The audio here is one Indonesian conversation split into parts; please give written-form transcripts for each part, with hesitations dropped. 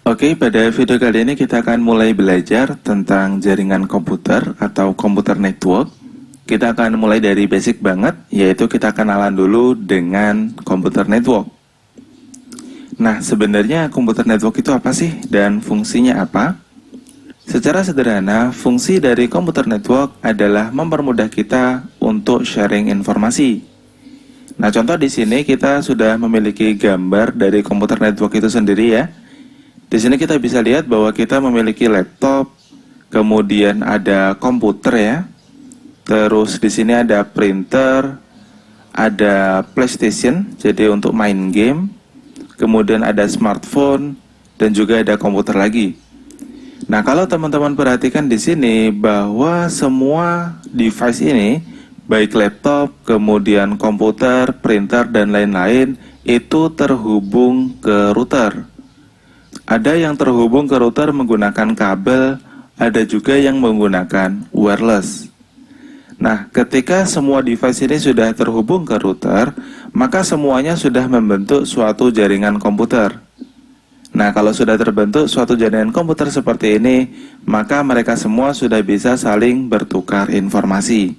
Oke, pada video kali ini kita akan mulai belajar tentang jaringan komputer atau komputer network. Kita akan mulai dari basic banget, yaitu kita kenalan dulu dengan komputer network. Nah, sebenarnya komputer network itu apa sih dan fungsinya apa? Secara sederhana, fungsi dari komputer network adalah mempermudah kita untuk sharing informasi. Nah, contoh di sini kita sudah memiliki gambar dari komputer network itu sendiri ya. Di sini kita bisa lihat bahwa kita memiliki laptop, kemudian ada komputer ya. Terus di sini ada printer, ada PlayStation, jadi untuk main game. Kemudian ada smartphone dan juga ada komputer lagi. Nah, kalau teman-teman perhatikan di sini bahwa semua device ini, baik laptop, kemudian komputer, printer dan lain-lain, itu terhubung ke router. Ada yang terhubung ke router menggunakan kabel, ada juga yang menggunakan wireless. Nah, ketika semua device ini sudah terhubung ke router, maka semuanya sudah membentuk suatu jaringan komputer. Nah, kalau sudah terbentuk suatu jaringan komputer seperti ini, maka mereka semua sudah bisa saling bertukar informasi.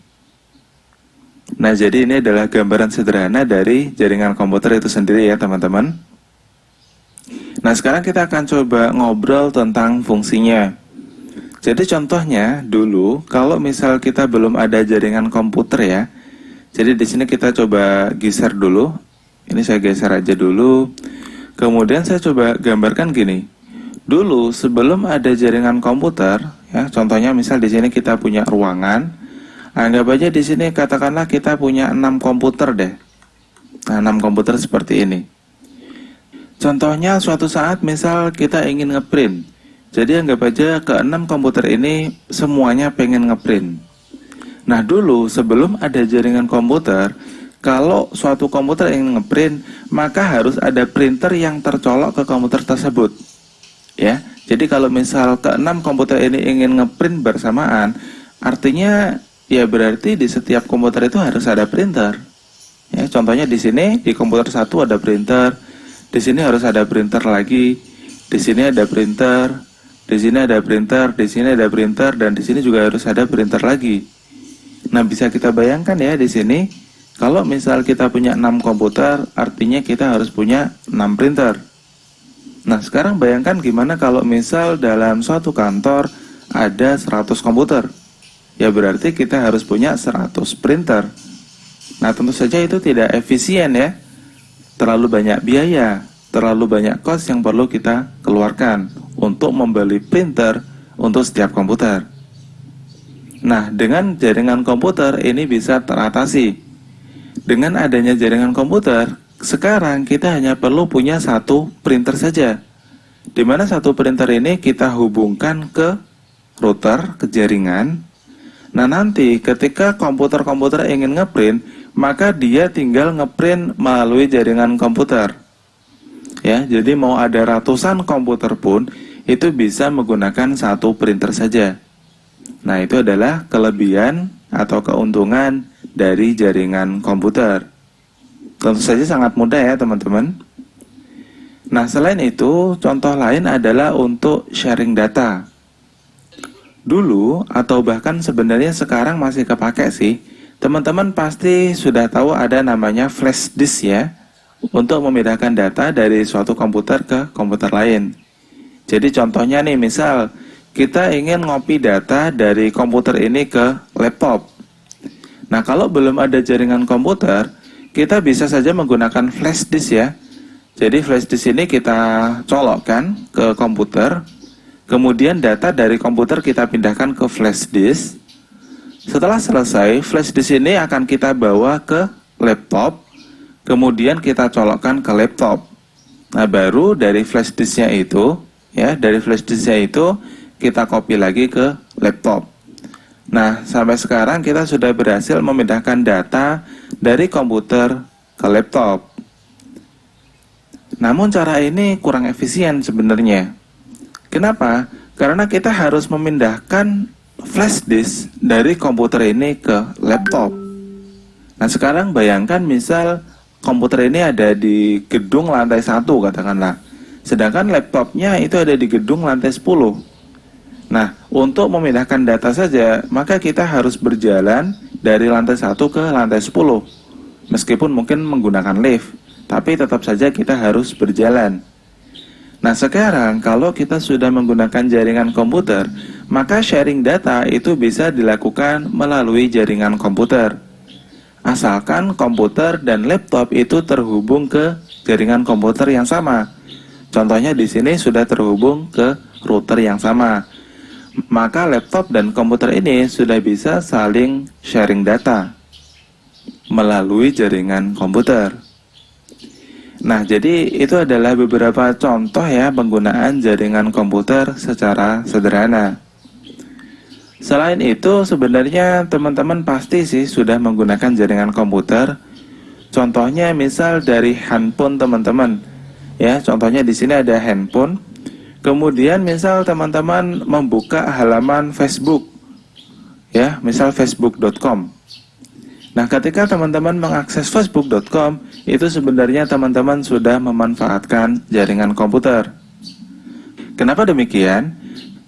Nah, jadi ini adalah gambaran sederhana dari jaringan komputer itu sendiri ya, teman-teman. Nah, sekarang kita akan coba ngobrol tentang fungsinya. Jadi contohnya dulu kalau misal kita belum ada jaringan komputer ya. Jadi di sini kita coba geser dulu. Ini saya geser aja dulu. Kemudian saya coba gambarkan gini. Dulu sebelum ada jaringan komputer ya, contohnya misal di sini kita punya ruangan. Anggap aja di sini katakanlah kita punya 6 komputer deh. Nah, 6 komputer seperti ini. Contohnya suatu saat misal kita ingin ngeprint. Jadi anggap aja ke-6 komputer ini semuanya pengen ngeprint. Nah, dulu sebelum ada jaringan komputer, kalau suatu komputer ingin ngeprint, maka harus ada printer yang tercolok ke komputer tersebut. Ya. Jadi kalau misal ke-6 komputer ini ingin ngeprint bersamaan, artinya ya berarti di setiap komputer itu harus ada printer. Ya, contohnya di sini di komputer 1 ada printer. Di sini harus ada printer lagi, di sini ada printer, di sini ada printer, di sini ada printer, dan di sini juga harus ada printer lagi. Nah, bisa kita bayangkan ya di sini, kalau misal kita punya 6 komputer, artinya kita harus punya 6 printer. Nah, sekarang bayangkan gimana kalau misal dalam suatu kantor ada 100 komputer. Ya berarti kita harus punya 100 printer. Nah, tentu saja itu tidak efisien ya. Terlalu banyak biaya, terlalu banyak kos yang perlu kita keluarkan untuk membeli printer untuk setiap komputer. Nah, dengan jaringan komputer ini bisa teratasi. Dengan adanya jaringan komputer, sekarang kita hanya perlu punya satu printer saja. Di mana satu printer ini kita hubungkan ke router, ke jaringan. Nah, nanti ketika komputer-komputer ingin ngeprint, maka dia tinggal ngeprint melalui jaringan komputer. Ya, jadi mau ada ratusan komputer pun itu bisa menggunakan satu printer saja. Nah, itu adalah kelebihan atau keuntungan dari jaringan komputer. Tentu saja sangat mudah ya, teman-teman. Nah, selain itu, contoh lain adalah untuk sharing data. Dulu atau bahkan sebenarnya sekarang masih kepake sih. Teman-teman pasti sudah tahu ada namanya flash disk ya, untuk memindahkan data dari suatu komputer ke komputer lain. Jadi contohnya nih, misal kita ingin ngopi data dari komputer ini ke laptop. Nah, kalau belum ada jaringan komputer, kita bisa saja menggunakan flash disk ya. Jadi flash disk ini kita colokkan ke komputer. Kemudian data dari komputer kita pindahkan ke flash disk. Setelah selesai, flash disk ini akan kita bawa ke laptop. Kemudian kita colokkan ke laptop. Nah, baru dari flash disknya itu, ya, dari flash disknya itu kita copy lagi ke laptop. Nah, sampai sekarang kita sudah berhasil memindahkan data dari komputer ke laptop. Namun cara ini kurang efisien sebenarnya. Kenapa? Karena kita harus memindahkan flash disk dari komputer ini ke laptop. Nah, sekarang bayangkan misal komputer ini ada di gedung lantai 1 katakanlah. Sedangkan laptopnya itu ada di gedung lantai 10. Nah, untuk memindahkan data saja, maka kita harus berjalan dari lantai 1 ke lantai 10. Meskipun mungkin menggunakan lift, tapi tetap saja kita harus berjalan. Nah, sekarang kalau kita sudah menggunakan jaringan komputer, maka sharing data itu bisa dilakukan melalui jaringan komputer. Asalkan komputer dan laptop itu terhubung ke jaringan komputer yang sama. Contohnya di sini sudah terhubung ke router yang sama. Maka laptop dan komputer ini sudah bisa saling sharing data melalui jaringan komputer. Nah, jadi itu adalah beberapa contoh ya penggunaan jaringan komputer secara sederhana. Selain itu, sebenarnya teman-teman pasti sih sudah menggunakan jaringan komputer. Contohnya misal dari handphone teman-teman. Ya, contohnya di sini ada handphone. Kemudian misal teman-teman membuka halaman Facebook. Ya, misal facebook.com. Nah, ketika teman-teman mengakses facebook.com, itu sebenarnya teman-teman sudah memanfaatkan jaringan komputer. Kenapa demikian?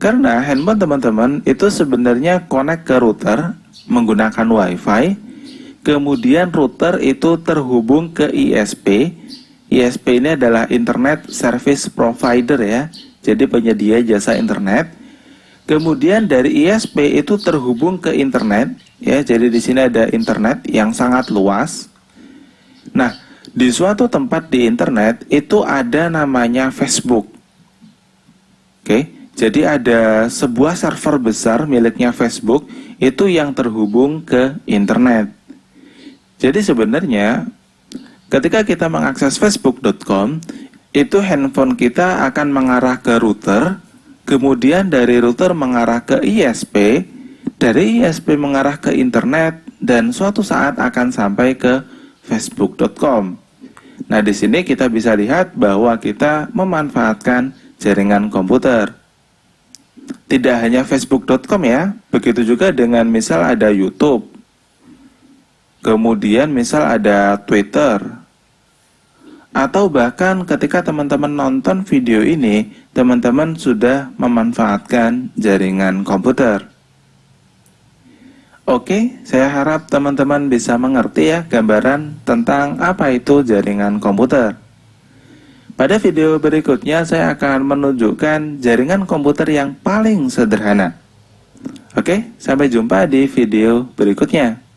Karena handphone teman-teman itu sebenarnya connect ke router menggunakan WiFi. Kemudian router itu terhubung ke ISP. ISP ini adalah Internet Service Provider ya. Jadi penyedia jasa internet. Kemudian dari ISP itu terhubung ke internet ya. Jadi di sini ada internet yang sangat luas. Nah, di suatu tempat di internet itu ada namanya Facebook. Oke, jadi ada sebuah server besar miliknya Facebook itu yang terhubung ke internet. Jadi sebenarnya ketika kita mengakses facebook.com, itu handphone kita akan mengarah ke router, kemudian dari router mengarah ke ISP, dari ISP mengarah ke internet, dan suatu saat akan sampai ke facebook.com. Nah, di sini kita bisa lihat bahwa kita memanfaatkan jaringan komputer. Tidak hanya facebook.com ya, begitu juga dengan misal ada YouTube, kemudian misal ada Twitter, atau bahkan ketika teman-teman nonton video ini, teman-teman sudah memanfaatkan jaringan komputer. Oke, saya harap teman-teman bisa mengerti ya gambaran tentang apa itu jaringan komputer. Pada video berikutnya saya akan menunjukkan jaringan komputer yang paling sederhana. Oke, sampai jumpa di video berikutnya.